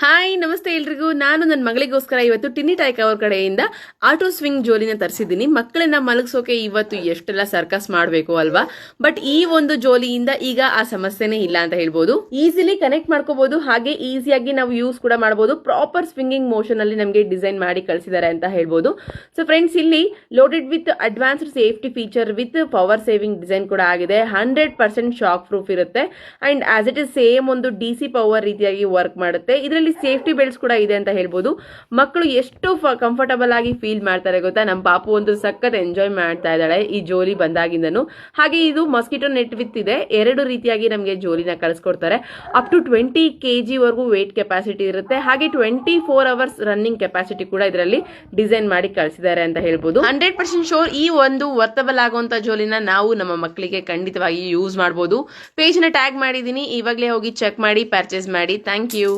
Hi ನಮಸ್ತೆ ಎಲ್ರಿಗೂ. ನಾನು ನನ್ನ ಮಗಳಿಗೋಸ್ಕರ ಇವತ್ತು ಟಿನಿ ಟೈಕ್ ಅವ್ರ ಕಡೆಯಿಂದ ಆಟೋ ಸ್ವಿಂಗ್ ಜೋಲಿನ ತರಿಸಿದ್ದೀನಿ. ಮಕ್ಕಳನ್ನ ಮಲಗಿಸೋಕೆ ಇವತ್ತು ಎಷ್ಟೆಲ್ಲ ಸರ್ಕಸ್ ಮಾಡಬೇಕು ಅಲ್ವಾ, ಬಟ್ ಈ ಒಂದು ಜೋಲಿಯಿಂದ ಈಗ ಆ ಸಮಸ್ಯೆನೇ ಇಲ್ಲ ಅಂತ ಹೇಳ್ಬೋದು. ಈಸಿಲಿ ಕನೆಕ್ಟ್ ಮಾಡ್ಕೋಬಹುದು, ಹಾಗೆ ಈಸಿಯಾಗಿ ನಾವು ಯೂಸ್ ಕೂಡ ಮಾಡಬಹುದು. ಪ್ರಾಪರ್ ಸ್ವಿಂಗಿಂಗ್ ಮೋಷನ್ ಅಲ್ಲಿ ನಮಗೆ ಡಿಸೈನ್ ಮಾಡಿ ಕಳಿಸಿದ್ದಾರೆ ಅಂತ ಹೇಳ್ಬೋದು. ಸೊ ಫ್ರೆಂಡ್ಸ್, ಇಲ್ಲಿ loaded with advanced safety feature with power saving design ಕೂಡ ಆಗಿದೆ. 100% ಶಾಕ್ ಪ್ರೂಫ್ ಇರುತ್ತೆ and as it is same ಒಂದು DC ಪವರ್ ರೀತಿಯಾಗಿ ವರ್ಕ್ ಮಾಡುತ್ತೆ. ಇದರಲ್ಲಿ ಸೇಫ್ಟಿ ಬೆಲ್ಟ್ಸ್ ಕೂಡ ಇದೆ ಅಂತ ಹೇಳ್ಬೋದು. ಮಕ್ಕಳು ಎಷ್ಟು ಕಂಫರ್ಟಬಲ್ ಆಗಿ ಫೀಲ್ ಮಾಡ್ತಾರೆ ಗೊತ್ತಾ. ನಮ್ಮ ಪಾಪು ಒಂದು ಸಖತ್ ಎಂಜಾಯ್ ಮಾಡ್ತಾ ಇದ್ದಾಳೆ ಈ ಜೋಲಿ ಬಂದಾಗಿಂದನು. ಹಾಗೆ ಇದು ಮಸ್ಕಿಟೋ ನೆಟ್ ವಿತ್ ಇದೆ. 2 ರೀತಿಯಾಗಿ ನಮಗೆ ಜೋಲಿನ ಕಳಿಸ್ಕೊಡ್ತಾರೆ. ಅಪ್ ಟು 20 kg ವರೆಗೂ ವೇಟ್ ಕೆಪಾಸಿಟಿ ಇರುತ್ತೆ. ಹಾಗೆ 24 ಅವರ್ಸ್ ರನ್ನಿಂಗ್ ಕೆಪಾಸಿಟಿ ಕೂಡ ಇದರಲ್ಲಿ ಡಿಸೈನ್ ಮಾಡಿ ಕಳಿಸಿದ್ದಾರೆ ಅಂತ ಹೇಳ್ಬೋದು. 100% ಶೋರ್ ಈ ಒಂದು ವರ್ತಬಲ್ ಆಗುವಂತ ಜೋಲಿನ ನಾವು ನಮ್ಮ ಮಕ್ಕಳಿಗೆ ಖಂಡಿತವಾಗಿ ಯೂಸ್ ಮಾಡಬಹುದು. ಪೇಜ್ ನ ಟ್ಯಾಗ್ ಮಾಡಿದೀನಿ, ಇವಾಗಲೇ ಹೋಗಿ ಚೆಕ್ ಮಾಡಿ ಪರ್ಚೇಸ್ ಮಾಡಿ. Thank you.